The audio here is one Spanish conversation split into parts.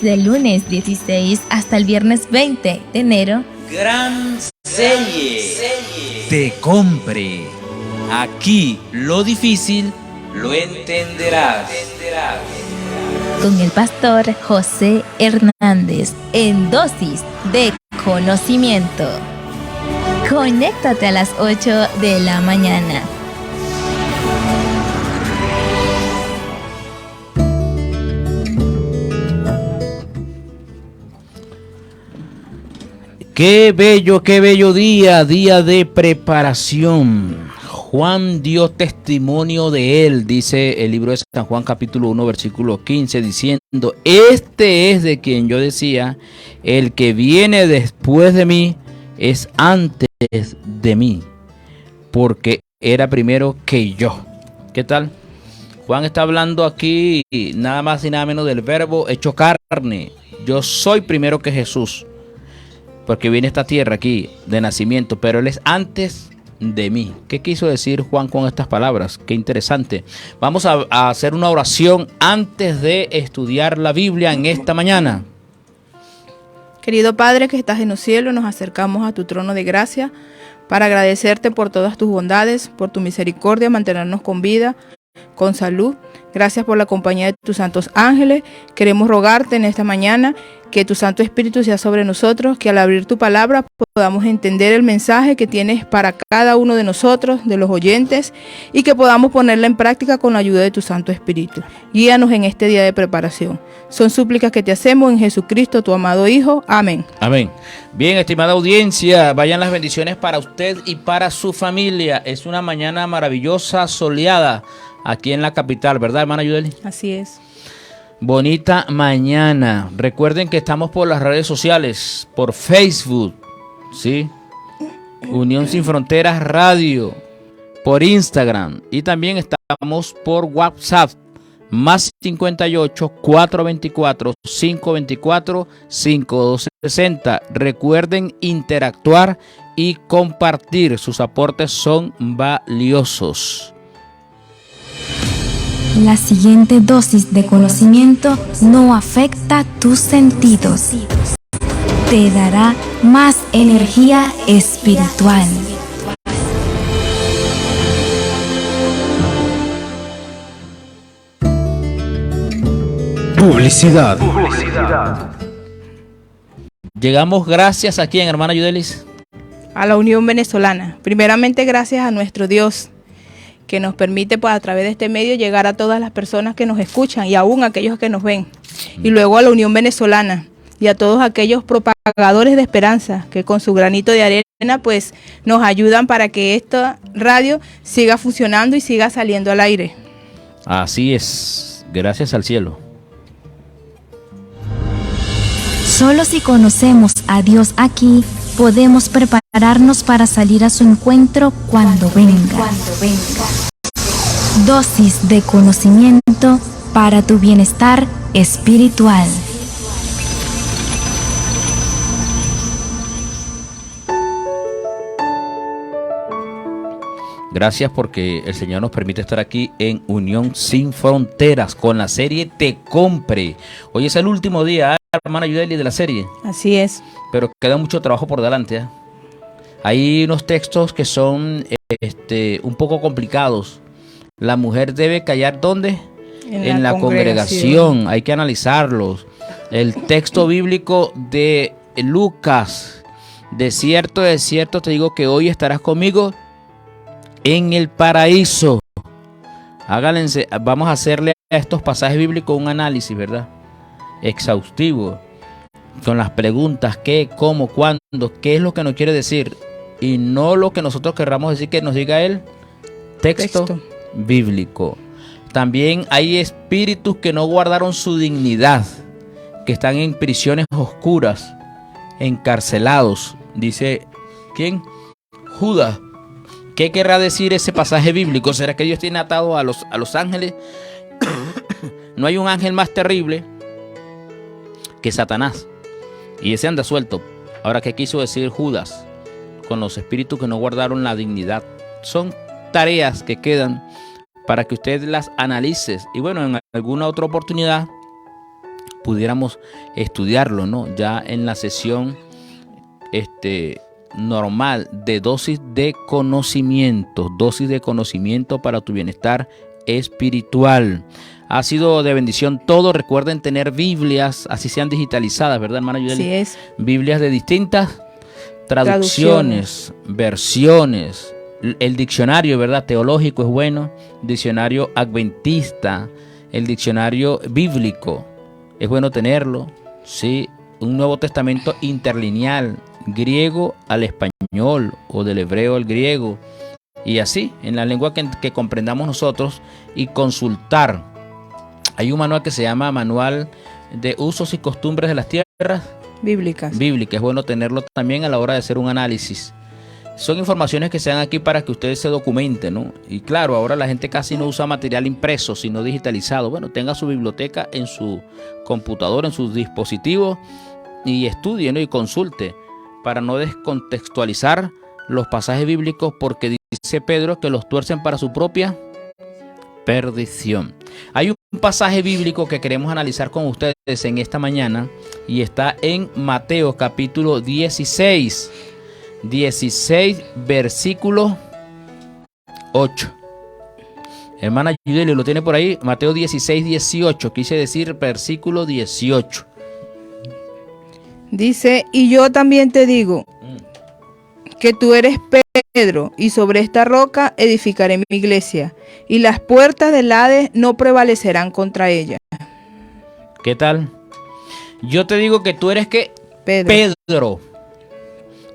del lunes 16 hasta el viernes 20 de enero. Gran serie. Te compre. Aquí lo difícil lo entenderás. Con el pastor José Hernández en dosis de conocimiento. Conéctate a las 8 de la mañana. Qué bello día de preparación. Juan dio testimonio de él, dice el libro de San Juan capítulo 1 versículo 15, diciendo: este es de quien yo decía, el que viene después de mí es antes de mí, porque era primero que yo. ¿Qué tal? Juan está hablando aquí nada más y nada menos del verbo hecho carne. Yo soy primero que Jesús, porque viene a esta tierra aquí de nacimiento, pero él es antes de mí. ¿Qué quiso decir Juan con estas palabras? Qué interesante. Vamos a hacer una oración antes de estudiar la Biblia en esta mañana. Querido Padre que estás en los cielos, nos acercamos a tu trono de gracia para agradecerte por todas tus bondades, por tu misericordia, mantenernos con vida, con salud. Gracias por la compañía de tus santos ángeles. Queremos rogarte en esta mañana que tu Santo Espíritu sea sobre nosotros, que al abrir tu palabra podamos entender el mensaje que tienes para cada uno de nosotros, de los oyentes, y que podamos ponerla en práctica con la ayuda de tu Santo Espíritu. Guíanos en este día de preparación. Son súplicas que te hacemos en Jesucristo, tu amado Hijo. Amén. Amén. Bien, estimada audiencia, vayan las bendiciones para usted y para su familia. Es una mañana maravillosa, soleada, aquí en la capital, ¿verdad, hermana Yudeli? Así es. Bonita mañana. Recuerden que estamos por las redes sociales, por Facebook, ¿sí? Unión Sin Fronteras Radio, por Instagram, y también estamos por WhatsApp, más 58 424 524 5260. Recuerden interactuar y compartir. Sus aportes son valiosos. La siguiente dosis de conocimiento no afecta tus sentidos. Te dará más energía espiritual. Publicidad. Llegamos gracias a quién, hermana Yudelis. A la Unión Venezolana. Primeramente gracias a nuestro Dios, que nos permite, pues, a través de este medio llegar a todas las personas que nos escuchan y aún a aquellos que nos ven. Y luego a la Unión Venezolana y a todos aquellos propagadores de esperanza que con su granito de arena pues nos ayudan para que esta radio siga funcionando y siga saliendo al aire. Así es, gracias al cielo. Solo si conocemos a Dios aquí, podemos prepararnos para salir a su encuentro cuando venga. Dosis de conocimiento para tu bienestar espiritual. Gracias porque el Señor nos permite estar aquí en Unión Sin Fronteras con la serie Te Compre. Hoy es el último día, hermana Yudeli, de la serie. Así es. Pero queda mucho trabajo por delante. Hay unos textos que son un poco complicados. La mujer debe callar, ¿dónde? En la congregación. Hay que analizarlos. El texto bíblico de Lucas: de cierto te digo que hoy estarás conmigo en el paraíso. Háganse, vamos a hacerle a estos pasajes bíblicos un análisis, ¿verdad? Exhaustivo, con las preguntas: qué, cómo, cuándo, qué es lo que nos quiere decir, y no lo que nosotros querramos decir que nos diga el texto bíblico. También hay espíritus que no guardaron su dignidad, que están en prisiones oscuras, encarcelados. Dice, ¿quién? Judas. ¿Qué querrá decir ese pasaje bíblico? ¿Será que Dios tiene atado a los ángeles? No hay un ángel más terrible que Satanás, y ese anda suelto. Ahora, ¿qué quiso decir Judas con los espíritus que no guardaron la dignidad? Son tareas que quedan para que usted las analice, y bueno, en alguna otra oportunidad pudiéramos estudiarlo, ¿no? Ya en la sesión normal de dosis de conocimiento para tu bienestar espiritual. Ha sido de bendición todo. Recuerden tener Biblias, así sean digitalizadas, ¿verdad, hermana Yudeli? Así es. Biblias de distintas traducciones, versiones. El diccionario, ¿verdad? Teológico es bueno. Diccionario adventista. El diccionario bíblico. Es bueno tenerlo. Sí. Un Nuevo Testamento interlineal. Griego al español o del hebreo al griego. Y así, en la lengua que comprendamos nosotros. Y consultar. Hay un manual que se llama Manual de Usos y Costumbres de las Tierras Bíblicas. Es bueno tenerlo también a la hora de hacer un análisis. Son informaciones que se dan aquí para que ustedes se documenten, ¿no? Y claro, ahora la gente casi no usa material impreso, sino digitalizado. Bueno, tenga su biblioteca en su computadora, en sus dispositivos y estudie, ¿no? Y consulte para no descontextualizar los pasajes bíblicos, porque dice Pedro que los tuercen para su propia perdición. Hay un pasaje bíblico que queremos analizar con ustedes en esta mañana y está en Mateo capítulo 16, versículo 8. Hermana Yudeli, ¿lo tiene por ahí? Mateo 16, 18, quise decir versículo 18. Dice, y yo también te digo que tú eres Pedro, y sobre esta roca edificaré mi iglesia, y las puertas del Hades no prevalecerán contra ella. ¿Qué tal? Yo te digo que tú eres ¿qué? Pedro.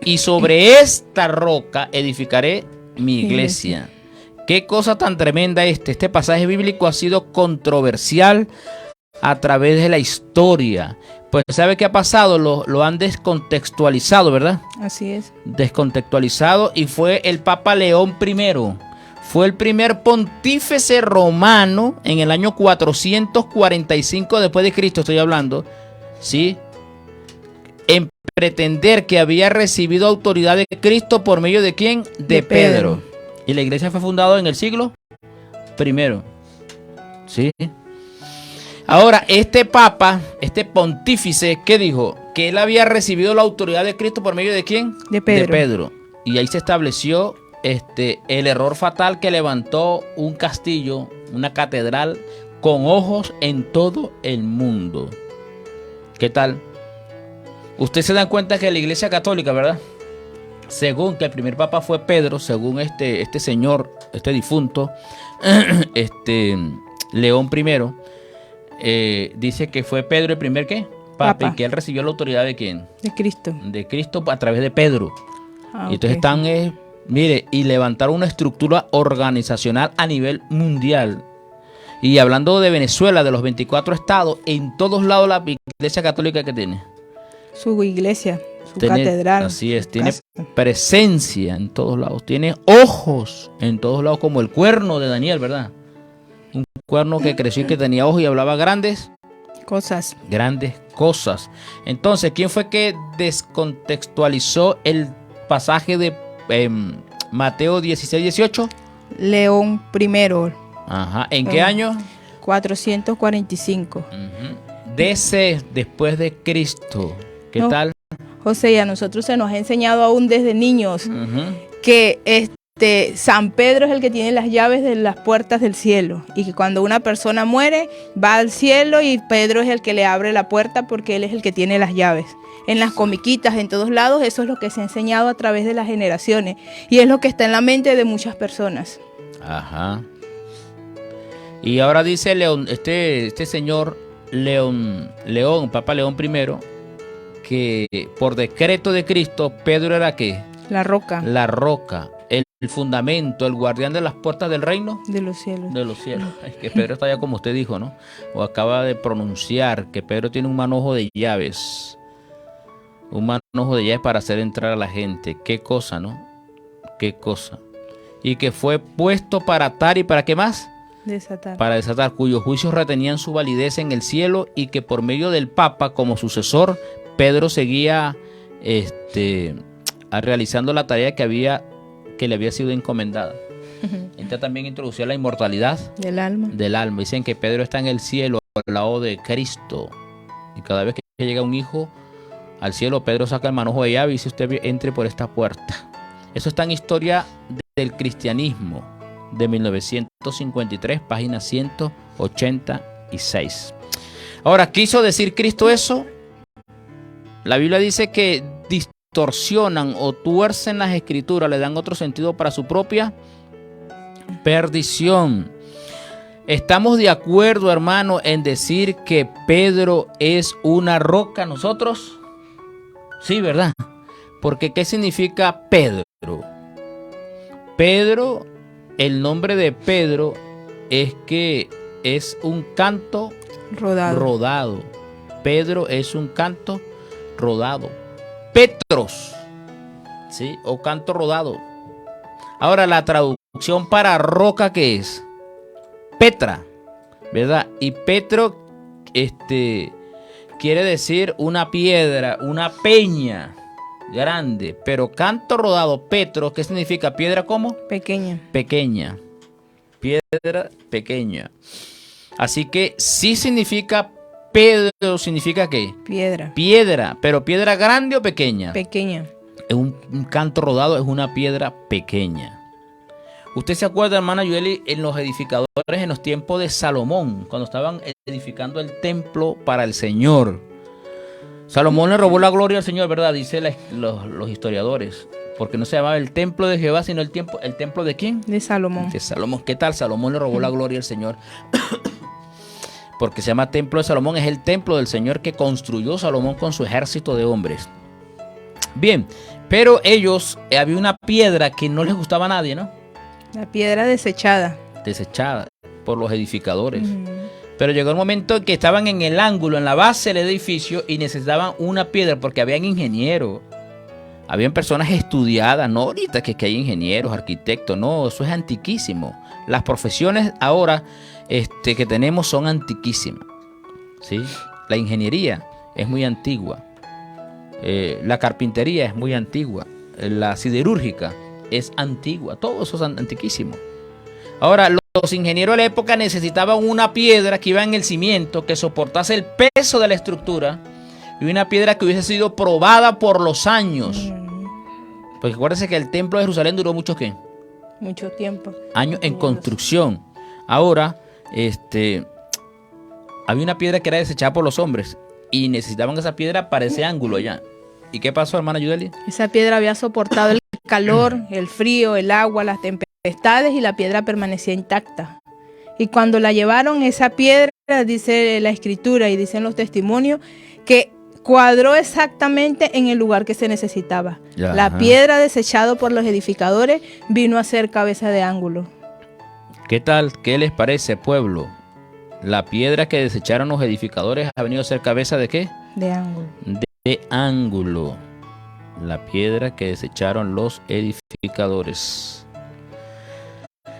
Y sobre esta roca edificaré mi iglesia. Qué cosa tan tremenda este pasaje bíblico ha sido controversial a través de la historia. Pues ¿sabe qué ha pasado? Lo han descontextualizado, ¿verdad? Así es. Descontextualizado, y fue el Papa León I. Fue el primer pontífice romano en el año 445 después de Cristo, estoy hablando, ¿sí? En pretender que había recibido autoridad de Cristo por medio de ¿quién? De Pedro. Y la iglesia fue fundada en el siglo I. ¿Sí? Ahora, este papa, este pontífice, ¿qué dijo? Que él había recibido la autoridad de Cristo por medio de ¿quién? De Pedro. De Pedro. Y ahí se estableció el error fatal que levantó un castillo, una catedral, con ojos en todo el mundo. ¿Qué tal? Usted se da cuenta que la Iglesia Católica, ¿verdad? Según que el primer papa fue Pedro, según este señor, este difunto, León I, dice que fue Pedro el primer ¿qué? Papa, y que él recibió la autoridad ¿de quién? De Cristo. De Cristo a través de Pedro. Y entonces okay. están, mire, y levantaron una estructura organizacional a nivel mundial. Y hablando de Venezuela, de los 24 estados, en todos lados la Iglesia Católica que tiene. Su iglesia, su catedral. Así es, tiene presencia en todos lados, tiene ojos en todos lados, como el cuerno de Daniel, ¿verdad? Un cuerno que creció y que tenía ojos y hablaba grandes cosas. Entonces, ¿quién fue que descontextualizó el pasaje de Mateo 16, 18? León I. Ajá. ¿En qué año? 445. Después de Cristo. ¿Qué tal? José, y a nosotros se nos ha enseñado aún desde niños que San Pedro es el que tiene las llaves de las puertas del cielo, y que cuando una persona muere va al cielo y Pedro es el que le abre la puerta porque él es el que tiene las llaves. En las comiquitas, en todos lados, eso es lo que se ha enseñado a través de las generaciones, y es lo que está en la mente de muchas personas. Ajá. Y ahora dice León, este señor León, Papa León I, que por decreto de Cristo, Pedro era ¿qué? La roca. La roca, el fundamento, el guardián de las puertas del reino. De los cielos. De los cielos. Es que Pedro está allá como usted dijo, ¿no? O acaba de pronunciar que Pedro tiene un manojo de llaves. Un manojo de llaves para hacer entrar a la gente. Qué cosa, ¿no? Qué cosa. Y que fue puesto para atar y para ¿qué más? Desatar. Para desatar, cuyos juicios retenían su validez en el cielo, y que por medio del Papa como sucesor, Pedro seguía realizando la tarea que le había sido encomendada. Entonces también introdució la inmortalidad del alma. Dicen que Pedro está en el cielo al lado de Cristo. Y cada vez que llega un hijo al cielo, Pedro saca el manojo de llave y dice: usted entre por esta puerta. Eso está en Historia del Cristianismo de 1953, página 186. Ahora, ¿quiso decir Cristo eso? La Biblia dice que distorsionan o tuercen las escrituras, le dan otro sentido para su propia perdición. ¿Estamos de acuerdo, hermano, en decir que Pedro es una roca nosotros? Sí, ¿verdad? Porque ¿qué significa Pedro? Pedro, el nombre de Pedro es que es un canto rodado. Pedro es un canto rodado. Petros, ¿sí? O canto rodado. Ahora, la traducción para roca, ¿qué es? Petra, ¿verdad? Y Petro, quiere decir una piedra, una peña grande. Pero canto rodado, Petro, ¿qué significa? ¿Piedra cómo? Pequeña. Pequeña. Piedra pequeña. Así que sí significa Pedro, ¿significa qué? Piedra. Piedra, pero ¿piedra grande o pequeña? Pequeña. Es un canto rodado, es una piedra pequeña. ¿Usted se acuerda, hermana Yueli, en los edificadores en los tiempos de Salomón, cuando estaban edificando el templo para el Señor? Salomón le robó la gloria al Señor, ¿verdad? Dice los historiadores. Porque no se llamaba el templo de Jehová, sino el templo ¿de quién? De Salomón. De Salomón. ¿Qué tal? Salomón le robó la gloria al Señor. Porque se llama templo de Salomón. Es el templo del Señor que construyó Salomón con su ejército de hombres. Bien, pero ellos, había una piedra que no les gustaba a nadie, ¿no? La piedra desechada. Desechada por los edificadores. Pero llegó el momento en que estaban en el ángulo, en la base del edificio, y necesitaban una piedra porque habían ingenieros. Habían personas estudiadas, no ahorita que hay ingenieros, arquitectos, no, eso es antiquísimo. Las profesiones ahora que tenemos son antiquísimas, ¿sí? La ingeniería es muy antigua, la carpintería es muy antigua, la siderúrgica es antigua, todo eso es antiquísimo. Ahora, los ingenieros de la época necesitaban una piedra que iba en el cimiento, que soportase el peso de la estructura, y una piedra que hubiese sido probada por los años. Porque acuérdense que el templo de Jerusalén duró mucho tiempo. Años en construcción. Ahora, había una piedra que era desechada por los hombres y necesitaban esa piedra para ese ángulo allá. ¿Y qué pasó, hermana Yudeli? Esa piedra había soportado el calor, el frío, el agua, las tempestades, y la piedra permanecía intacta. Y cuando la llevaron, esa piedra, dice la escritura y dicen los testimonios, que cuadró exactamente en el lugar que se necesitaba. Ya, la piedra desechada por los edificadores vino a ser cabeza de ángulo. ¿Qué tal? ¿Qué les parece, pueblo? La piedra que desecharon los edificadores ha venido a ser cabeza ¿de qué? De ángulo. De ángulo. La piedra que desecharon los edificadores.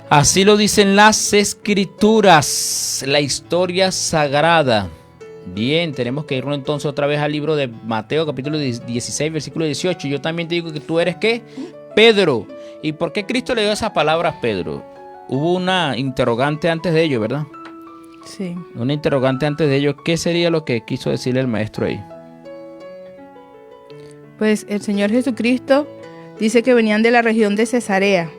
Así lo dicen las escrituras, la historia sagrada. Bien, tenemos que irnos entonces otra vez al libro de Mateo, capítulo 16, versículo 18. Yo también te digo que tú eres, ¿qué? Pedro. ¿Y por qué Cristo le dio esas palabras a Pedro? Hubo una interrogante antes de ello, ¿verdad? Sí. Una interrogante antes de ello. ¿Qué sería lo que quiso decirle el maestro ahí? Pues el Señor Jesucristo dice que venían de la región de Cesarea.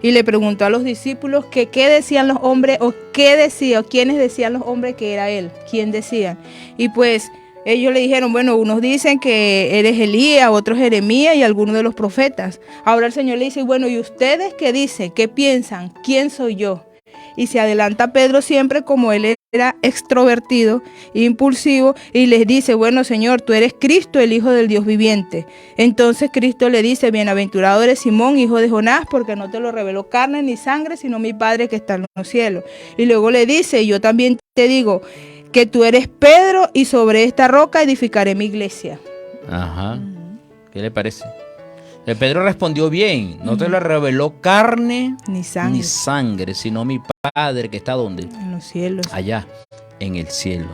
Y le preguntó a los discípulos que qué decían los hombres, o quiénes decían los hombres que era él, quién decían. Y pues ellos le dijeron, bueno, unos dicen que eres Elías, otros Jeremías y algunos de los profetas. Ahora el Señor le dice, bueno, ¿y ustedes qué dicen? ¿Qué piensan? ¿Quién soy yo? Y se adelanta Pedro siempre, como él era extrovertido, impulsivo, y les dice, bueno, Señor, tú eres Cristo, el Hijo del Dios viviente. Entonces Cristo le dice, bienaventurado eres Simón, hijo de Jonás, porque no te lo reveló carne ni sangre, sino mi Padre que está en los cielos. Y luego le dice, yo también te digo que tú eres Pedro, y sobre esta roca edificaré mi iglesia. Ajá. ¿Qué le parece? El Pedro respondió bien, no te lo reveló carne ni sangre, sino mi Padre que está ¿dónde? En los cielos. Allá, en el cielo.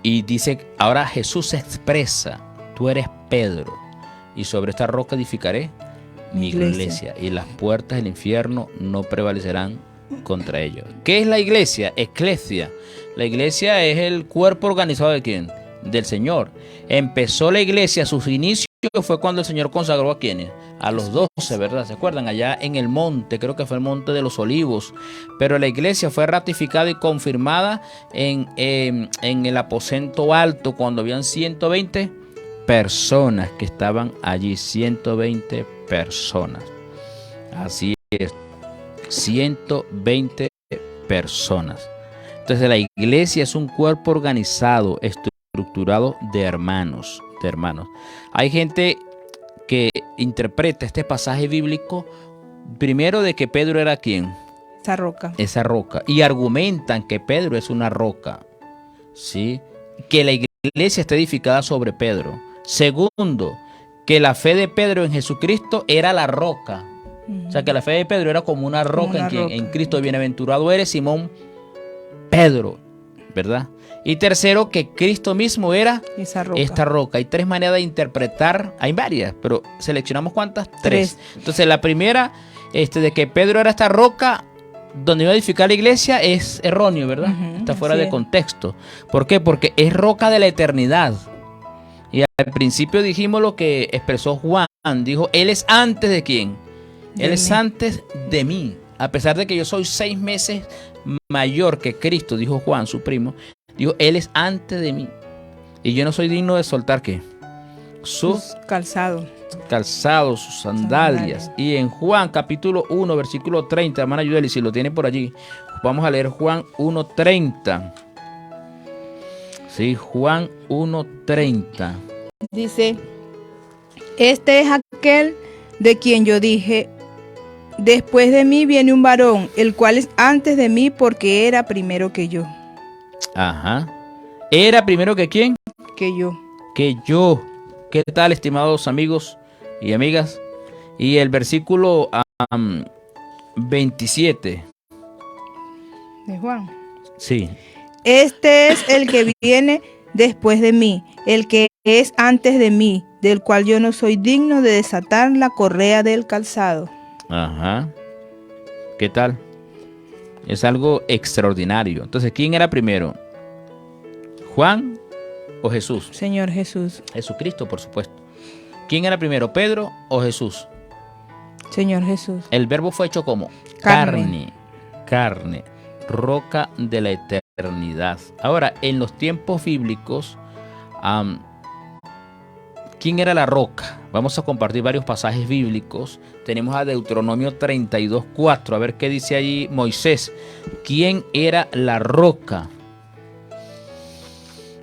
Y dice, ahora Jesús se expresa, tú eres Pedro, y sobre esta roca edificaré mi iglesia, y las puertas del infierno no prevalecerán contra ellos. ¿Qué es la iglesia? Eclesia. La iglesia es el cuerpo organizado ¿de quién? del Señor. Empezó la iglesia, sus inicios fue cuando el Señor consagró a quienes, a los 12, ¿verdad? ¿Se acuerdan? Allá en el monte, creo que fue el monte de los Olivos, pero la iglesia fue ratificada y confirmada en el aposento alto cuando habían 120 personas que estaban allí, 120 personas. Así es, 120 personas. Entonces la iglesia es un cuerpo organizado, estructurado de hermanos. Hay gente que interpreta este pasaje bíblico primero de que Pedro era ¿quién? Esa roca. Y argumentan que Pedro es una roca, ¿sí? Que la iglesia está edificada sobre Pedro. Segundo, que la fe de Pedro en Jesucristo era la roca. O sea, que la fe de Pedro era como una roca en Cristo. Bienaventurado eres, Simón Pedro, ¿verdad? Y tercero, que Cristo mismo era esta roca. Hay tres maneras de interpretar, hay varias, pero seleccionamos ¿cuántas? Tres. Entonces la primera, de que Pedro era esta roca donde iba a edificar la iglesia, es erróneo, ¿verdad? Está fuera de contexto. ¿Por qué? Porque es roca de la eternidad. Y al principio dijimos lo que expresó Juan. Dijo, Él es antes de ¿quién? Él es antes de mí. A pesar de que yo soy 6 meses mayor que Cristo, dijo Juan, su primo. Dijo, Él es antes de mí. Y yo no soy digno de soltar ¿qué? Sus calzados, sus sandalias. Y en Juan capítulo 1, versículo 30, hermana Yudeli, si lo tiene por allí, vamos a leer Juan 1:30. Sí, Juan 1:30. Dice, este es aquel de quien yo dije, después de mí viene un varón, el cual es antes de mí porque era primero que yo. Ajá. ¿Era primero que quién? Que yo. ¿Qué tal, estimados amigos y amigas? Y el versículo 27. ¿De Juan? Sí. Este es el que viene después de mí, el que es antes de mí, del cual yo no soy digno de desatar la correa del calzado. Ajá. ¿Qué tal? Es algo extraordinario. Entonces, ¿quién era primero? ¿Juan o Jesús? Señor Jesús. Jesucristo, por supuesto. ¿Quién era primero, Pedro o Jesús? Señor Jesús. El verbo fue hecho como carne. Roca de la eternidad. Ahora, en los tiempos bíblicos, ¿quién era la roca? Vamos a compartir varios pasajes bíblicos. Tenemos a Deuteronomio 32:4. A ver qué dice allí Moisés. ¿Quién era la roca?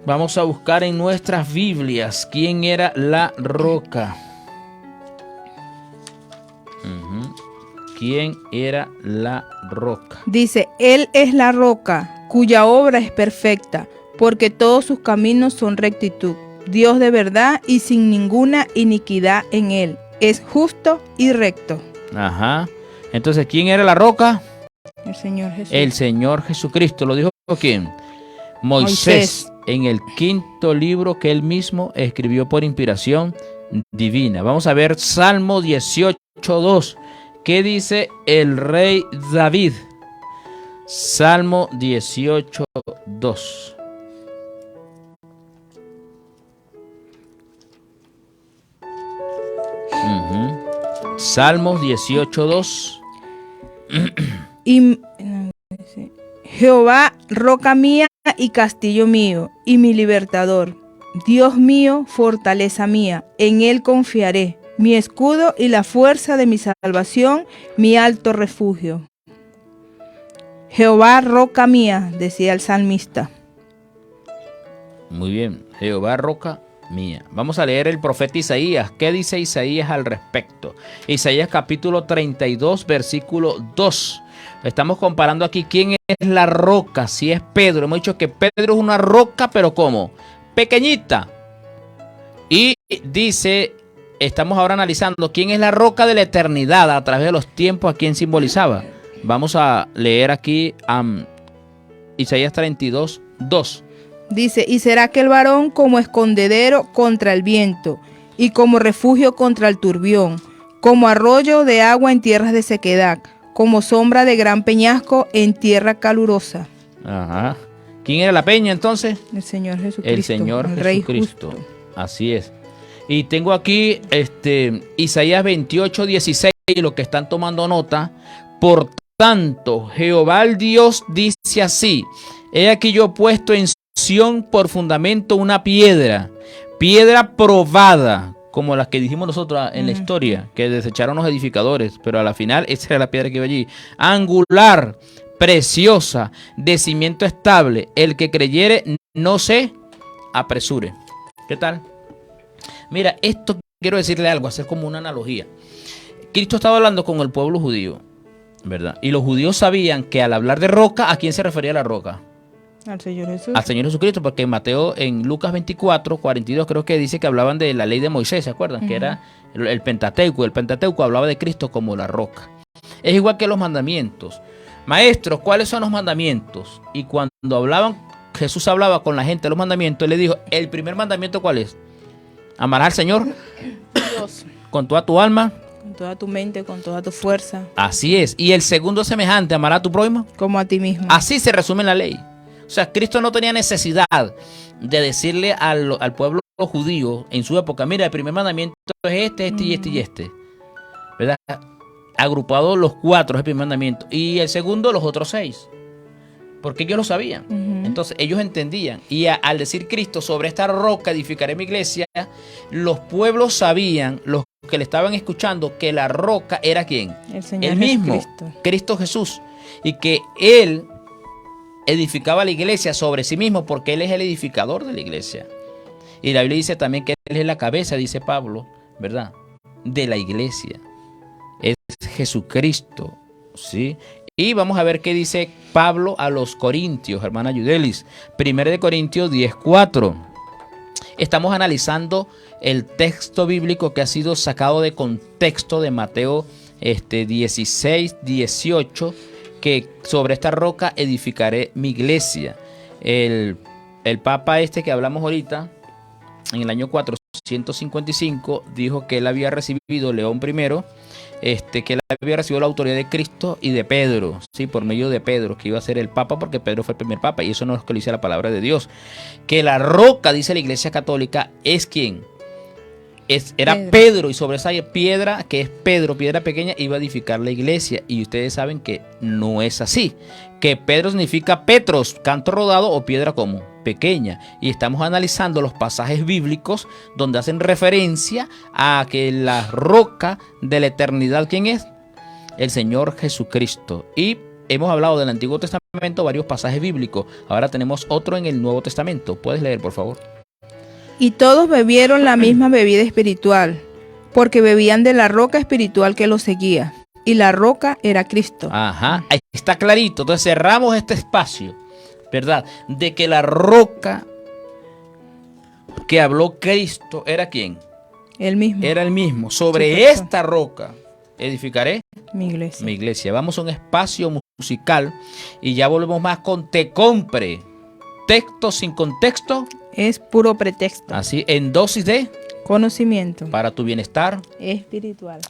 Vamos a buscar en nuestras Biblias quién era la roca. ¿Quién era la roca? Dice, Él es la roca, cuya obra es perfecta, porque todos sus caminos son rectitud. Dios de verdad y sin ninguna iniquidad en Él. Es justo y recto. Ajá. Entonces, ¿quién era la roca? El Señor Jesús. El Señor Jesucristo. ¿Lo dijo quién? Moisés. En el 5º libro que él mismo escribió por inspiración divina. Vamos a ver Salmo 18:2. ¿Qué dice el rey David? Salmo 18:2. Salmos 18:2. Y Jehová, roca mía y castillo mío, y mi libertador, Dios mío, fortaleza mía, en él confiaré, mi escudo y la fuerza de mi salvación, mi alto refugio. Jehová, roca mía, decía el salmista. Muy bien, Jehová, roca mía. Vamos a leer el profeta Isaías. ¿Qué dice Isaías al respecto? Isaías capítulo 32, versículo 2. Estamos comparando aquí quién es la roca, si es Pedro. Hemos dicho que Pedro es una roca, pero ¿cómo? Pequeñita. Y dice, estamos ahora analizando quién es la roca de la eternidad a través de los tiempos, a quién simbolizaba. Vamos a leer aquí Isaías 32, 2. Dice, y será aquel varón como escondedero contra el viento, y como refugio contra el turbión, como arroyo de agua en tierras de sequedad, como sombra de gran peñasco en tierra calurosa. Ajá. ¿Quién era la peña entonces? El Señor Jesucristo. El Señor Rey Jesucristo. justo. Así es. Y tengo aquí Isaías 28:16, lo que están tomando nota. Por tanto, Jehová el Dios dice así: he aquí yo he puesto en Sión por fundamento una piedra probada, como las que dijimos nosotros en la historia, que desecharon los edificadores, pero a la final esa era la piedra que iba allí. Angular, preciosa, de cimiento estable, el que creyere no se apresure. ¿Qué tal? Mira, esto quiero decirle algo, hacer como una analogía. Cristo estaba hablando con el pueblo judío, ¿verdad? Y los judíos sabían que al hablar de roca, ¿a quién se refería la roca? Al Señor Jesús. Al Señor Jesucristo, porque en Lucas 24:42 creo que dice que hablaban de la ley de Moisés, ¿se acuerdan? Que era el Pentateuco. El Pentateuco hablaba de Cristo como la roca. Es igual que los mandamientos. Maestros, ¿cuáles son los mandamientos? Y cuando Jesús hablaba con la gente de los mandamientos, él le dijo, el primer mandamiento, ¿cuál es? Amarás al Señor Dios. Con toda tu alma. Con toda tu mente, con toda tu fuerza. Así es. Y el segundo semejante, amarás a tu prójimo. Como a ti mismo. Así se resume la ley. O sea, Cristo no tenía necesidad de decirle al pueblo judío en su época, mira, el primer mandamiento es este y este. ¿Verdad? Agrupados los 4 es el primer mandamiento. Y el segundo, los otros 6. Porque ellos lo sabían. Entonces ellos entendían. Y al decir Cristo, sobre esta roca edificaré mi iglesia, los pueblos sabían, los que le estaban escuchando, que la roca era ¿quién? El Señor Él mismo, Jesucristo. Cristo Jesús. Y que Él edificaba la iglesia sobre sí mismo, porque Él es el edificador de la iglesia. Y la Biblia dice también que Él es la cabeza, dice Pablo, ¿verdad? De la iglesia. Es Jesucristo, ¿sí? Y vamos a ver qué dice Pablo a los Corintios, hermana Yudelis. 1 Corintios 10:4. Estamos analizando el texto bíblico que ha sido sacado de contexto de Mateo 16:18, que sobre esta roca edificaré mi iglesia. El Papa que hablamos ahorita, en el año 455, dijo que él había recibido, León I, que él había recibido la autoridad de Cristo y de Pedro, ¿sí? Por medio de Pedro, que iba a ser el Papa, porque Pedro fue el primer Papa, y eso no es lo que dice la palabra de Dios. Que la roca, dice la Iglesia Católica, es ¿quién? Era Pedro, y sobre esa piedra, que es Pedro, piedra pequeña, iba a edificar la iglesia. Y ustedes saben que no es así. Que Pedro significa Petros, canto rodado, o piedra como pequeña. Y estamos analizando los pasajes bíblicos donde hacen referencia a que la roca de la eternidad, ¿quién es? El Señor Jesucristo. Y hemos hablado del Antiguo Testamento, varios pasajes bíblicos. Ahora tenemos otro en el Nuevo Testamento. ¿Puedes leer, por favor? Y todos bebieron la misma bebida espiritual, porque bebían de la roca espiritual que los seguía. Y la roca era Cristo. Ajá, ahí está clarito. Entonces cerramos este espacio, ¿verdad? De que la roca que habló Cristo era ¿quién? Él mismo. Era el mismo. Sobre Perfecto. esta roca edificaré Mi iglesia. mi iglesia. Vamos a un espacio musical y ya volvemos más con Te Compre. Texto sin contexto. Es puro pretexto. Así, en dosis de Conocimiento. para tu bienestar Espiritual.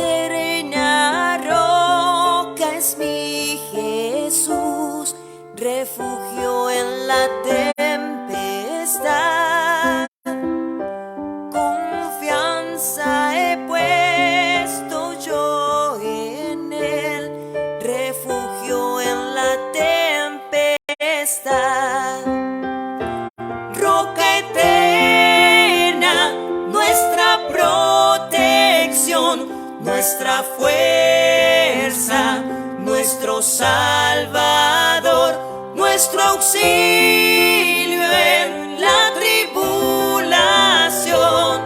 Eterna roca es mi Jesús, refugio en la tempestad. Confianza he puesto yo en él, refugio en la tempestad. Roca eterna, nuestra protección, nuestra fuerza, nuestro Salvador, nuestro auxilio en la tribulación,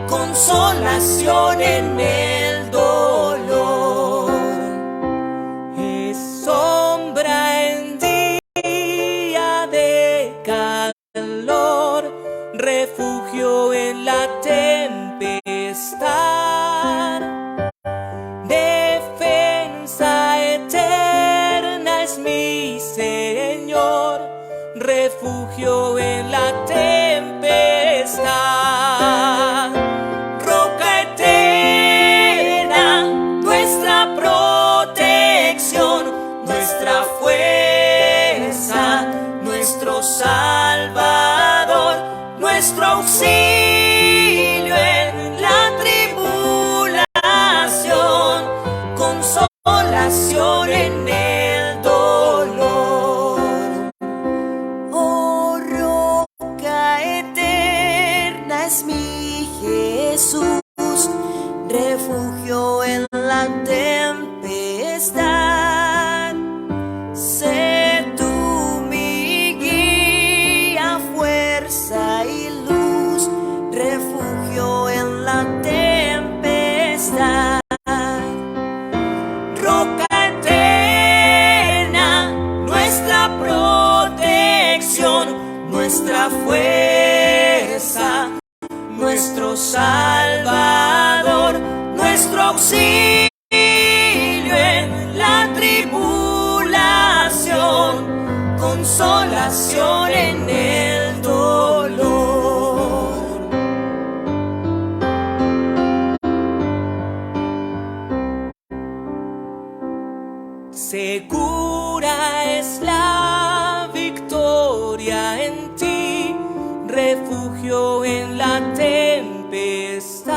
consolación en el dolor. Es sombra en día de calor, refugio en la tempestad. Defensa eterna es mi Señor, refugio en la tempestad. auxilio en la tribulación, consolación en el dolor. Oh, roca eterna es mi Jesús, refugio en la tempestad. Sé tú mi guía, fuerza y luz, refugio en la tempestad. Roca eterna, nuestra protección, nuestra fuerza, nuestro Salvador, nuestro auxilio en la tribulación, consolación en el dolor. Segura es la victoria en ti, refugio en la tempestad.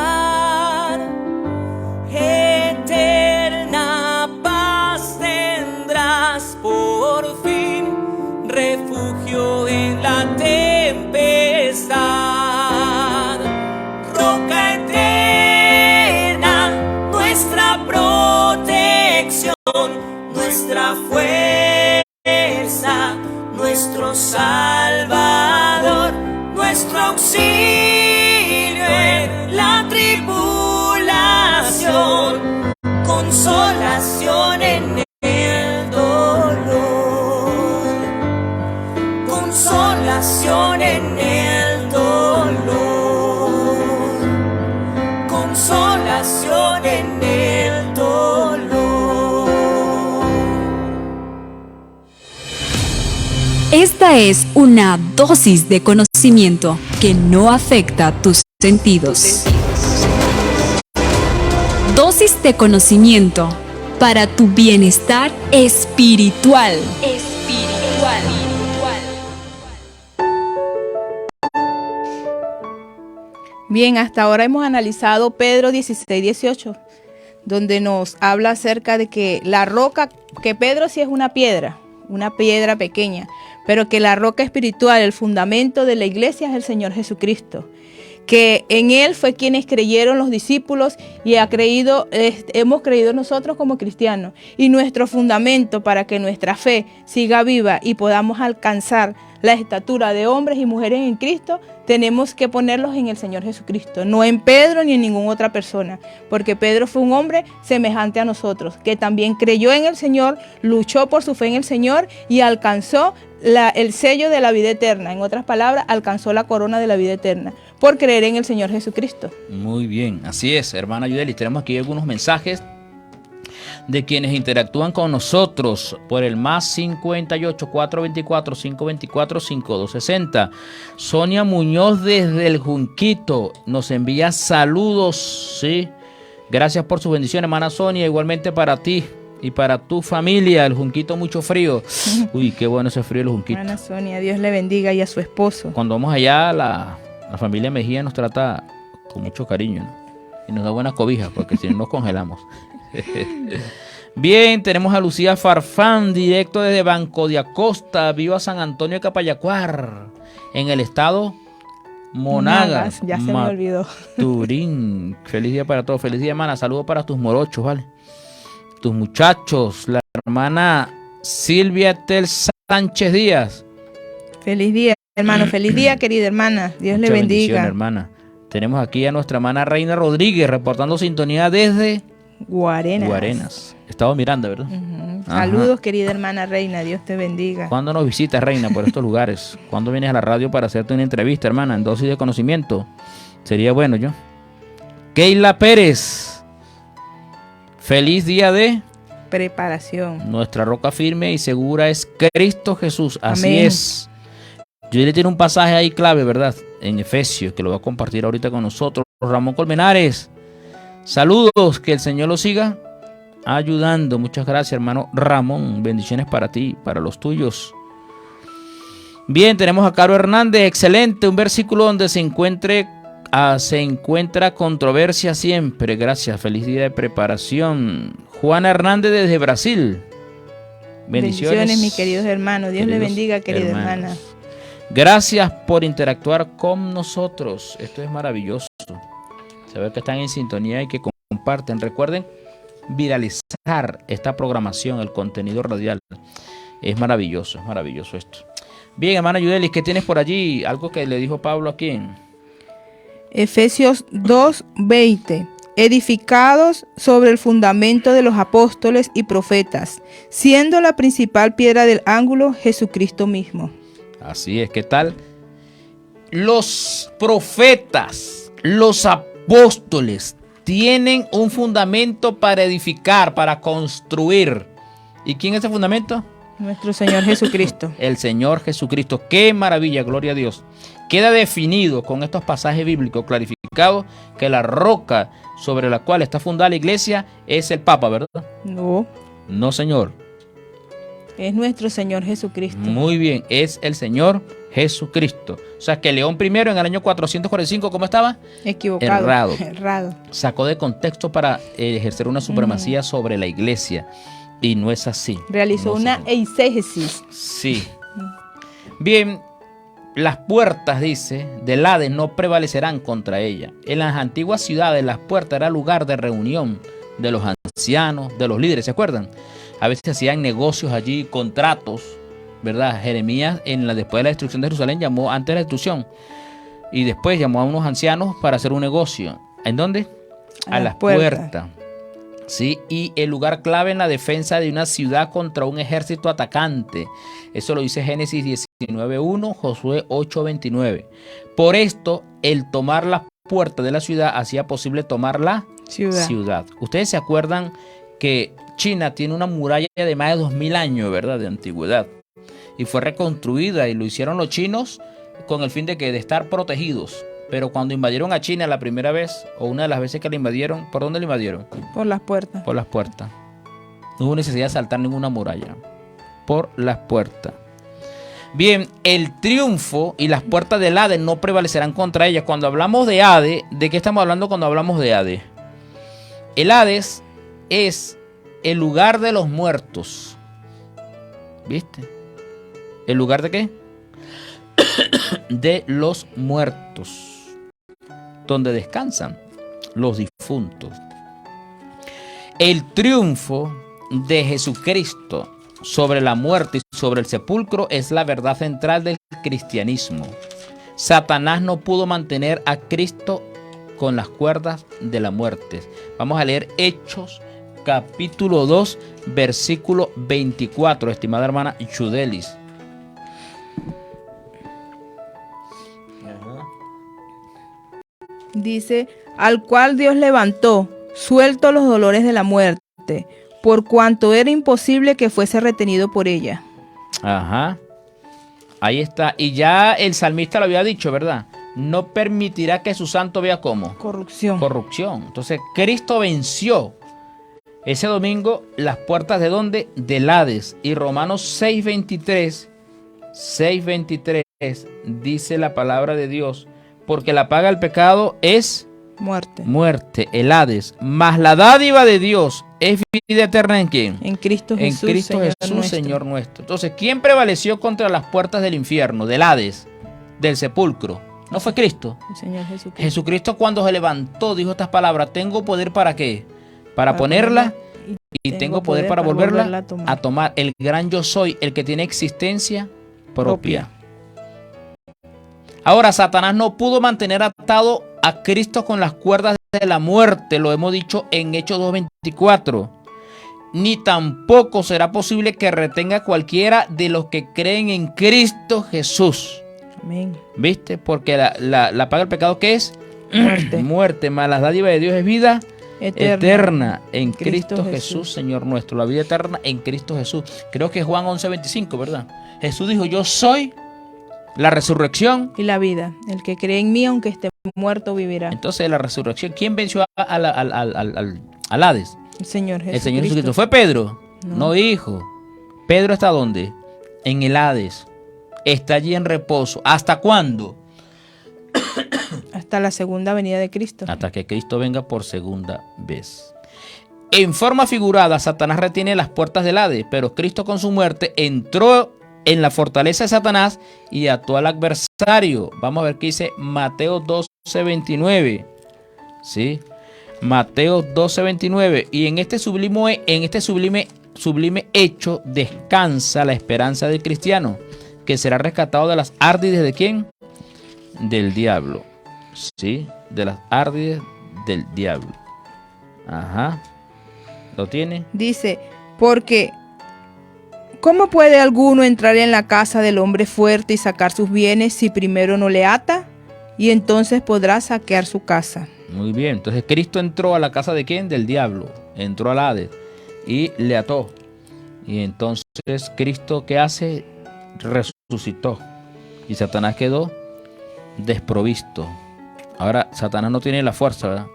Eterna paz tendrás por fin, refugio en la tempestad. Roca eterna, nuestra protección, nuestra fuerza, nuestro Salvador, nuestro auxilio en la tribulación, consolación en el dolor, consolación en el dolor, consolación en el dolor. Esta es una dosis de conocimiento que no afecta tus sentidos. Dosis de conocimiento para tu bienestar espiritual. Bien, hasta ahora hemos analizado Pedro 16:18, donde nos habla acerca de que la roca, que Pedro sí es una piedra pequeña, pero que la roca espiritual, el fundamento de la iglesia es el Señor Jesucristo, que en Él fue quienes creyeron los discípulos y hemos creído nosotros como cristianos. Y nuestro fundamento para que nuestra fe siga viva y podamos alcanzar la estatura de hombres y mujeres en Cristo, tenemos que ponerlos en el Señor Jesucristo, no en Pedro ni en ninguna otra persona, porque Pedro fue un hombre semejante a nosotros, que también creyó en el Señor, luchó por su fe en el Señor y alcanzó el sello de la vida eterna. En otras palabras, alcanzó la corona de la vida eterna por creer en el Señor Jesucristo. Muy bien, así es, hermana Yudelis. Tenemos aquí algunos mensajes de quienes interactúan con nosotros por el más 58 424 524 5260. Sonia Muñoz desde el Junquito nos envía saludos, sí. Gracias por su bendición, hermana Sonia, igualmente para ti y para tu familia. El Junquito mucho frío. Uy, qué bueno ese frío el Junquito. Hermana Sonia, Dios le bendiga, y a su esposo. Cuando vamos allá, la familia Mejía nos trata con mucho cariño, ¿no? Y nos da buenas cobijas, porque si no nos congelamos. Bien, tenemos a Lucía Farfán, directo desde Banco de Acosta, viva San Antonio de Capayacuar, en el estado Monagas. Ya se me olvidó. Turín. Feliz día para todos, feliz día, hermana. Saludos para tus morochos, ¿vale? Tus muchachos, la hermana Silvia Tel Sánchez Díaz. Feliz día, hermano, feliz día, querida hermana. Dios Mucha le bendiga. Hermana. Tenemos aquí a nuestra hermana Reina Rodríguez reportando sintonía desde Guarenas. Estado Miranda, ¿verdad? Saludos, querida hermana Reina, Dios te bendiga. ¿Cuándo nos visitas, Reina, por estos lugares? ¿Cuándo vienes a la radio para hacerte una entrevista, hermana, en dosis de conocimiento? Sería bueno, yo. Keila Pérez, feliz día de preparación. Nuestra roca firme y segura es Cristo Jesús. Así Amén. es. Yo le tiene un pasaje ahí clave, ¿verdad? En Efesios, que lo va a compartir ahorita con nosotros. Ramón Colmenares, saludos, que el Señor lo siga ayudando. Muchas gracias, hermano Ramón. Bendiciones para ti, para los tuyos. Bien, tenemos a Caro Hernández, excelente, un versículo donde se encuentra controversia siempre. Gracias, feliz día de preparación. Juana Hernández desde Brasil. Bendiciones, mis queridos hermanos. Dios le bendiga, querida hermana. Gracias por interactuar con nosotros. Esto es maravilloso. Saber que están en sintonía y que comparten. Recuerden viralizar esta programación, el contenido radial. Es maravilloso esto. Bien, hermana Yudelis, ¿qué tienes por allí? Algo que le dijo Pablo aquí. Efesios 2:20. Edificados sobre el fundamento de los apóstoles y profetas, siendo la principal piedra del ángulo Jesucristo mismo. Así es, ¿qué tal? Los profetas, los apóstoles tienen un fundamento para edificar, para construir. ¿Y quién es ese fundamento? Nuestro Señor Jesucristo. El Señor Jesucristo. ¡Qué maravilla! Gloria a Dios. Queda definido con estos pasajes bíblicos clarificados que la roca sobre la cual está fundada la iglesia es el Papa, ¿verdad? No. No, señor. Es nuestro Señor Jesucristo. Muy bien, es el Señor Jesucristo. O sea que León I en el año 445, ¿cómo estaba? Equivocado. Errado. Sacó de contexto para ejercer una supremacía sobre la iglesia. Y no es así. Realizó una eisegesis. Sí. Bien, las puertas, dice, del Hades no prevalecerán contra ella. En las antiguas ciudades, las puertas era lugar de reunión de los ancianos, de los líderes, ¿se acuerdan? A veces hacían negocios allí, contratos, ¿verdad? Jeremías, después de la destrucción de Jerusalén, llamó antes de la destrucción. Y después llamó a unos ancianos para hacer un negocio. ¿En dónde? A las puertas. Sí, y el lugar clave en la defensa de una ciudad contra un ejército atacante. Eso lo dice Génesis 19:1, Josué 8:29. Por esto, el tomar las puertas de la ciudad hacía posible tomar la ciudad. Ustedes se acuerdan que China tiene una muralla de más de 2000 años, ¿verdad? De antigüedad. Y fue reconstruida y lo hicieron los chinos con el fin de estar protegidos. Pero cuando invadieron a China la primera vez, o una de las veces que la invadieron, ¿por dónde la invadieron? Por las puertas. Por las puertas. No hubo necesidad de saltar ninguna muralla. Por las puertas. Bien, el triunfo y las puertas del Hades no prevalecerán contra ellas. Cuando hablamos de Hades, ¿de qué estamos hablando cuando hablamos de Hades? El Hades es el lugar de los muertos. ¿Viste? ¿El lugar de qué? De los muertos. Donde descansan los difuntos. El triunfo de Jesucristo sobre la muerte y sobre el sepulcro es la verdad central del cristianismo. Satanás no pudo mantener a Cristo con las cuerdas de la muerte. Vamos a leer Hechos capítulo 2 versículo 24, estimada hermana Yudelis. Dice, al cual Dios levantó, suelto los dolores de la muerte, por cuanto era imposible que fuese retenido por ella. Ajá. Ahí está. Y ya el salmista lo había dicho, ¿verdad? No permitirá que su santo vea ¿cómo? Corrupción. Entonces, Cristo venció ese domingo las puertas ¿de dónde? Del Hades. Y Romanos 6:23 dice la palabra de Dios, porque la paga del pecado es muerte, el Hades. Mas la dádiva de Dios es vida eterna ¿en quién? En Cristo Jesús, en Cristo Jesús, Señor nuestro. Entonces, ¿quién prevaleció contra las puertas del infierno, del Hades, del sepulcro? ¿No fue Cristo? El Señor Jesucristo. Jesucristo cuando se levantó dijo estas palabras: tengo poder ¿para qué? Para ponerla y tengo poder para volverla a tomar. El gran yo soy, el que tiene existencia propia. Ahora, Satanás no pudo mantener atado a Cristo con las cuerdas de la muerte, lo hemos dicho en Hechos 2:24. Ni tampoco será posible que retenga cualquiera de los que creen en Cristo Jesús. Amén. ¿Viste? Porque la paga del pecado, ¿qué es? Muerte. Muerte, mas la dádiva de Dios es vida eterna en Cristo Cristo Jesús, Señor nuestro. La vida eterna en Cristo Jesús. Creo que es Juan 11:25, ¿verdad? Jesús dijo: yo soy la resurrección y la vida. El que cree en mí, aunque esté muerto, vivirá. Entonces, la resurrección, ¿quién venció al Hades? El Señor Jesucristo. El Señor Jesucristo. ¿Fue Pedro? No, hijo. ¿Pedro está dónde? En el Hades. está allí en reposo. ¿Hasta cuándo? Hasta la segunda venida de Cristo. Hasta que Cristo venga por segunda vez. En forma figurada, Satanás retiene las puertas del Hades, pero Cristo con su muerte entró en la fortaleza de Satanás y ató al adversario. Vamos a ver qué dice Mateo 12:29. ¿Sí? Mateo 12:29. Y en este sublime hecho descansa la esperanza del cristiano, que será rescatado de las árdides ¿de quién? Del diablo. ¿Sí? De las árdides del diablo. Ajá. ¿Lo tiene? Dice, porque ¿cómo puede alguno entrar en la casa del hombre fuerte y sacar sus bienes si primero no le ata? Y entonces podrá saquear su casa. Muy bien. Entonces Cristo entró a la casa ¿de quién? Del diablo. Entró al Hades y le ató. Y entonces Cristo, ¿qué hace? Resucitó. Y Satanás quedó desprovisto. Ahora, Satanás no tiene la fuerza, ¿verdad?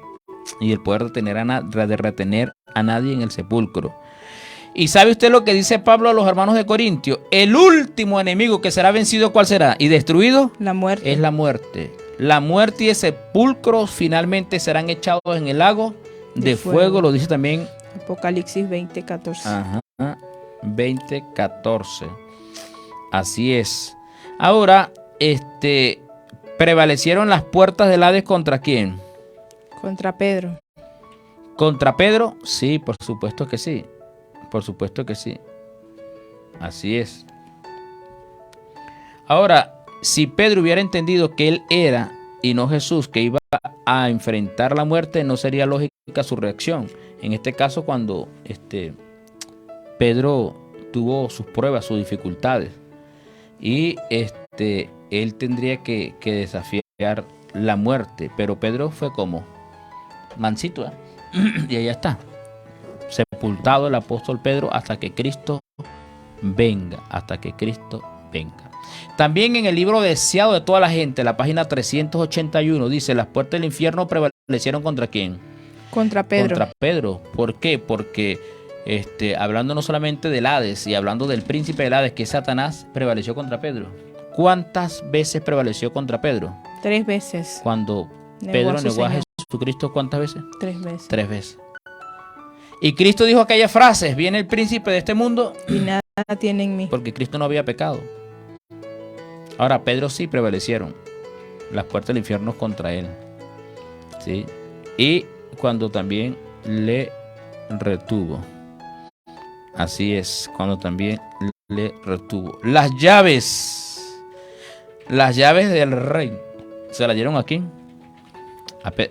Y el poder de retener a nadie en el sepulcro. ¿Y sabe usted lo que dice Pablo a los hermanos de Corintios? El último enemigo que será vencido, ¿cuál será? ¿Y destruido? La muerte. Es la muerte. La muerte y el sepulcro finalmente serán echados en el lago de fuego. Lo dice también Apocalipsis 20:14. Ajá, 20:14. Así es. Ahora, prevalecieron las puertas del Hades ¿contra quién? Contra Pedro. ¿Contra Pedro? Sí, por supuesto que sí. Por supuesto que sí. Así es. Ahora, si Pedro hubiera entendido que él era y no Jesús, que iba a enfrentar la muerte, no sería lógica su reacción. En este caso, cuando Pedro tuvo sus pruebas, sus dificultades, y él tendría que desafiar la muerte, pero Pedro fue como mansito, ¿eh? Y allá está, sepultado el apóstol Pedro hasta que Cristo venga, También en el libro Deseado de toda la gente, la página 381, dice: las puertas del infierno prevalecieron ¿contra quién? Contra Pedro. Contra Pedro. ¿Por qué? Porque hablando no solamente del Hades y hablando del príncipe del Hades, que es Satanás, prevaleció contra Pedro. ¿Cuántas veces prevaleció contra Pedro? 3 veces. Cuando Pedro negó a Jesucristo, ¿cuántas veces? 3 veces. 3 veces. Y Cristo dijo aquellas frases: viene el príncipe de este mundo y nada tiene en mí. Porque Cristo no había pecado. Ahora, Pedro sí prevalecieron las puertas del infierno contra él. ¿Sí? Y cuando también le retuvo. Así es, cuando también le retuvo. Las llaves del rey, ¿se las dieron aquí?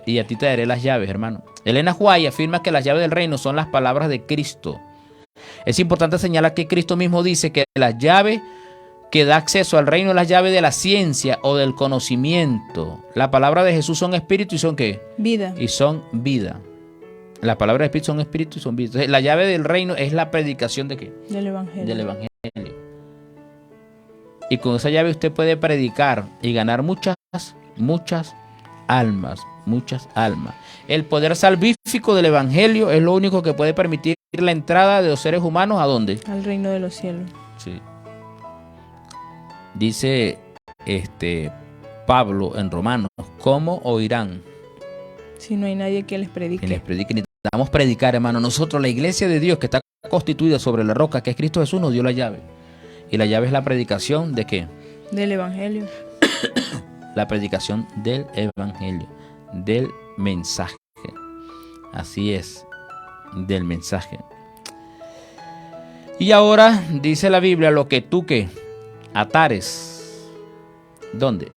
Y a ti te daré las llaves, hermano. Elena White afirma que las llaves del reino son las palabras de Cristo. Es importante señalar que Cristo mismo dice que las llaves que da acceso al reino es la llave de la ciencia o del conocimiento. La palabra de Jesús son espíritu y son ¿qué? Vida. Y son vida. La palabra de espíritu son espíritu y son vida. Entonces, la llave del reino es la predicación ¿de qué? Del evangelio. Del evangelio. Y con esa llave usted puede predicar y ganar muchas almas. El poder salvífico del evangelio es lo único que puede permitir la entrada de los seres humanos ¿a dónde? Al reino de los cielos. Sí. Dice Pablo en Romanos: ¿cómo oirán? Si no hay nadie que les predique. Que les predique. Necesitamos predicar, hermano. Nosotros, la iglesia de Dios, que está constituida sobre la roca, que es Cristo Jesús, nos dio la llave. Y la llave es la predicación ¿de qué? Del evangelio. La predicación del evangelio, del mensaje. Así es, del mensaje. Y ahora dice la Biblia: lo que tú que atares, ¿dónde?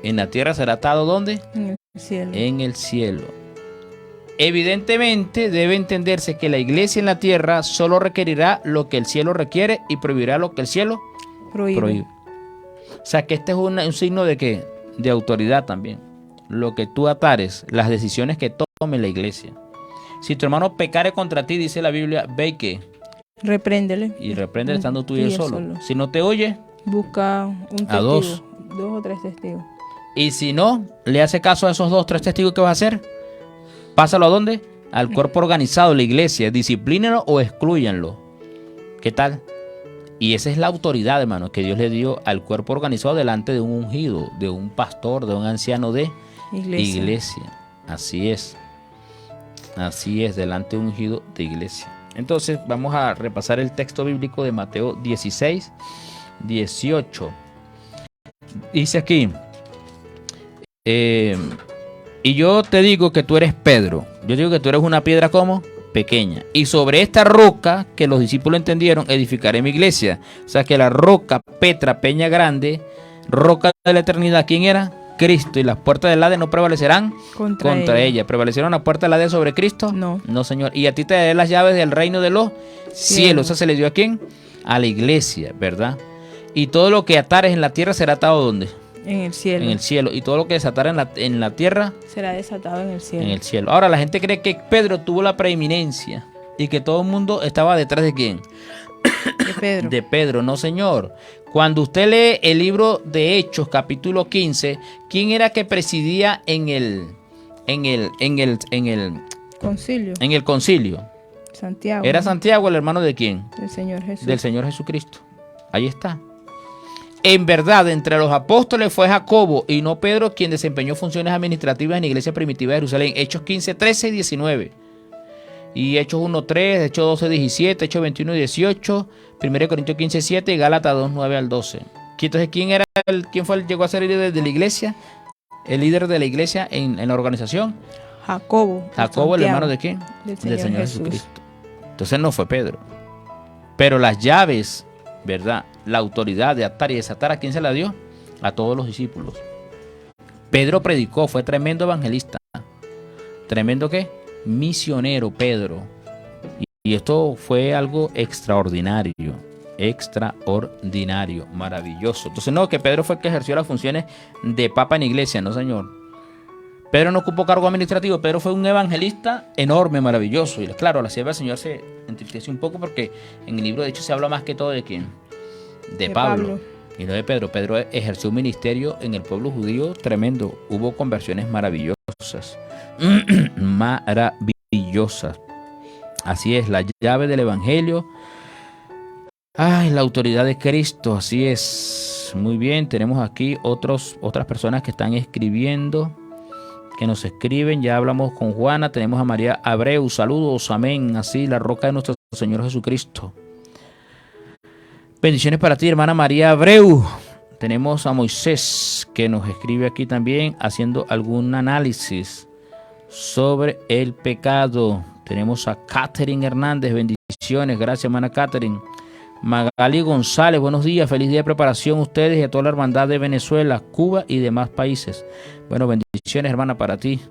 En la tierra será atado, ¿dónde? En el cielo. En el cielo. Evidentemente debe entenderse que la iglesia en la tierra solo requerirá lo que el cielo requiere y prohibirá lo que el cielo prohíbe. O sea que este es un signo de ¿qué? De autoridad también. Lo que tú atares, las decisiones que tome la iglesia. Si tu hermano pecare contra ti, dice la Biblia, ve y ¿qué? Repréndele. Y repréndele estando tú y él solo. Si no te oye, busca un testigo. A 2. 2 o 3 testigos. Y si no le hace caso a esos 2 o 3 testigos, ¿qué vas a hacer? Pásalo ¿a dónde? Al cuerpo organizado, la iglesia. Disciplínenlo o exclúyanlo. ¿Qué tal? Y esa es la autoridad, hermano, que Dios le dio al cuerpo organizado delante de un ungido, de un pastor, de un anciano de iglesia. Así es. Así es, delante de un ungido de iglesia. Entonces vamos a repasar el texto bíblico de Mateo 16, 18. Dice aquí, y yo te digo que tú eres Pedro. Yo digo que tú eres una piedra como pequeña. Y sobre esta roca, que los discípulos entendieron, edificaré mi iglesia. O sea que la roca, Petra, peña grande, roca de la eternidad, ¿quién era? Cristo. Y las puertas del Hades no prevalecerán contra ella. ¿Prevalecieron las puertas del Hades sobre Cristo? No. No, Señor. Y a ti te daré las llaves del reino de los cielos. ¿Eso se le dio a quién? A la iglesia, ¿verdad? Y todo lo que atares en la tierra será atado ¿dónde? En el cielo. En el cielo. Y todo lo que desatar en la tierra será desatado en el cielo. en el cielo. Ahora la gente cree que Pedro tuvo la preeminencia y que todo el mundo estaba detrás de quién. De Pedro. De Pedro, no, señor. Cuando usted lee el libro de Hechos, capítulo 15, ¿quién era que presidía en el Concilio. en el concilio? Santiago. ¿Era Santiago el hermano de quién? Del Señor Jesús. Del Señor Jesucristo. Ahí está. En verdad, entre los apóstoles fue Jacobo y no Pedro quien desempeñó funciones administrativas en la iglesia primitiva de Jerusalén. Hechos 15, 13 y 19. Y Hechos 1, 3, Hechos 12, 17, Hechos 21 y 18, 1 Corintios 15, 7 y Gálatas 2, 9 al 12. Entonces, llegó a ser el líder de la iglesia? El líder de la iglesia en la organización. Jacobo. Jacobo, el hermano de quién? Del Señor Jesús. Jesucristo. Entonces no fue Pedro. Pero las llaves, ¿verdad? La autoridad de atar y desatar, ¿a quién se la dio? A todos los discípulos. Pedro predicó, fue tremendo evangelista. ¿Tremendo qué? Misionero Pedro. Y esto fue algo extraordinario. Extraordinario, maravilloso. Entonces no, que Pedro fue el que ejerció las funciones de papa en la iglesia, no, señor. Pedro no ocupó cargo administrativo. Pedro fue un evangelista enorme, maravilloso. Y claro, la sierva del Señor se entristece un poco porque en el libro de Hechos se habla más que todo de quién. De Pablo. Y no de Pedro. Pedro ejerció un ministerio en el pueblo judío tremendo. Hubo conversiones maravillosas. Maravillosas. Así es, la llave del evangelio. Ay, la autoridad de Cristo. Así es. Muy bien, tenemos aquí otras personas que están escribiendo, que nos escriben. Ya hablamos con Juana, tenemos a María Abreu, saludos, amén, así, la roca de nuestro Señor Jesucristo. Bendiciones para ti, hermana María Abreu. Tenemos a Moisés, que nos escribe aquí también, haciendo algún análisis sobre el pecado. Tenemos a Catherine Hernández, bendiciones, gracias, hermana Catherine. Magali González, buenos días, feliz día de preparación a ustedes y a toda la hermandad de Venezuela, Cuba y demás países. Bueno, bendiciones, hermana, para ti,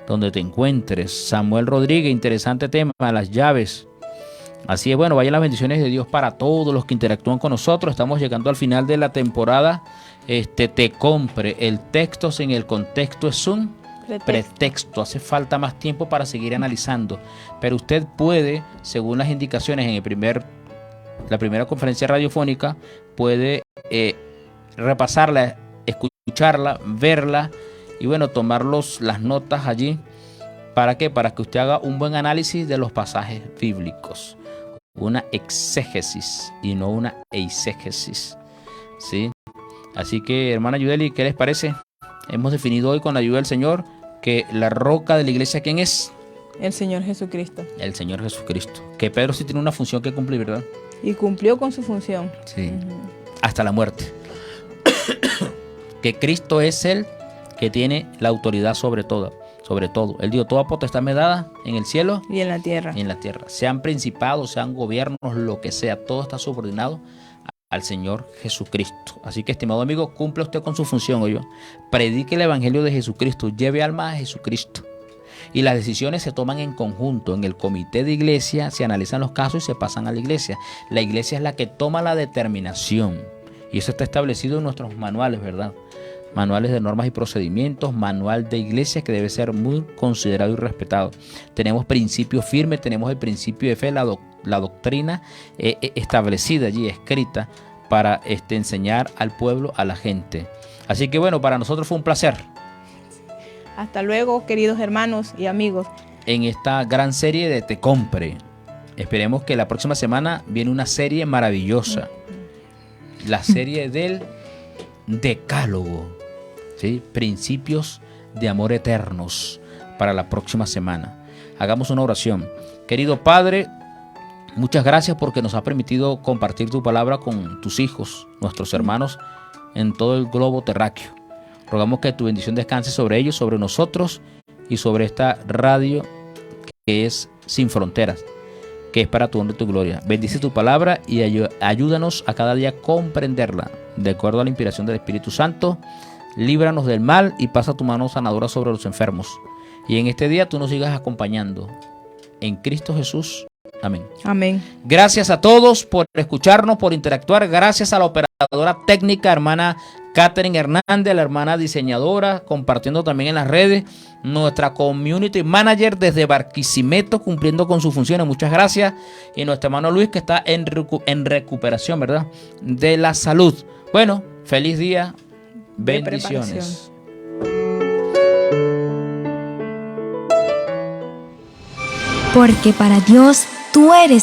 donde te encuentres. Samuel Rodríguez, interesante tema, las llaves. Así es, bueno, vayan las bendiciones de Dios para todos los que interactúan con nosotros. Estamos llegando al final de la temporada. Te compre. El texto sin el contexto es un pretexto. Hace falta más tiempo para seguir analizando. Pero usted puede, según las indicaciones en la primera conferencia radiofónica, puede repasarla, escucharla, verla y bueno, tomar las notas allí. ¿Para qué? Para que usted haga un buen análisis de los pasajes bíblicos. Una exégesis y no una eisegesis. ¿Sí? Así que, hermana Yudeli, ¿qué les parece? Hemos definido hoy con la ayuda del Señor que la roca de la iglesia, ¿quién es? El Señor Jesucristo. El Señor Jesucristo. Que Pedro sí tiene una función que cumplir, ¿verdad? Y cumplió con su función. Sí. Hasta la muerte. Que Cristo es el que tiene la autoridad sobre todo. Él dijo, toda potestad me dada en el cielo y en la tierra. Sean principados, sean gobiernos, lo que sea, todo está subordinado al Señor Jesucristo. Así que, estimado amigo, cumple usted con su función, oye. Predique el evangelio de Jesucristo, lleve almas a Jesucristo. Y las decisiones se toman en conjunto. En el comité de iglesia se analizan los casos y se pasan a la iglesia. La iglesia es la que toma la determinación. Y eso está establecido en nuestros manuales, ¿verdad? Manuales de normas y procedimientos, manual de iglesia que debe ser muy considerado y respetado. Tenemos principios firmes, tenemos el principio de fe, la doctrina establecida allí, escrita, para enseñar al pueblo, a la gente. Así que bueno, para nosotros fue un placer. Hasta luego, queridos hermanos y amigos. En esta gran serie de Te Compre. Esperemos que la próxima semana viene una serie maravillosa. la serie del Decálogo, ¿sí? Principios de amor eternos para la próxima semana. Hagamos una oración. Querido Padre, muchas gracias porque nos ha permitido compartir tu palabra con tus hijos, nuestros hermanos en todo el globo terráqueo. Rogamos que tu bendición descanse sobre ellos, sobre nosotros y sobre esta radio que es Sin Fronteras, que es para tu honra y tu gloria. Bendice tu palabra y ayúdanos a cada día comprenderla de acuerdo a la inspiración del Espíritu Santo. Líbranos del mal y pasa tu mano sanadora sobre los enfermos. Y en este día tú nos sigas acompañando. En Cristo Jesús. Amén. Amén. Gracias a todos por escucharnos, por interactuar. Gracias a la operadora técnica, hermana Catherine Hernández, la hermana diseñadora, compartiendo también en las redes. Nuestra community manager desde Barquisimeto, cumpliendo con sus funciones. Muchas gracias. Y nuestro hermano Luis, que está en recuperación, ¿verdad?, de la salud. Bueno, feliz día. Bendiciones. Porque para Dios tú eres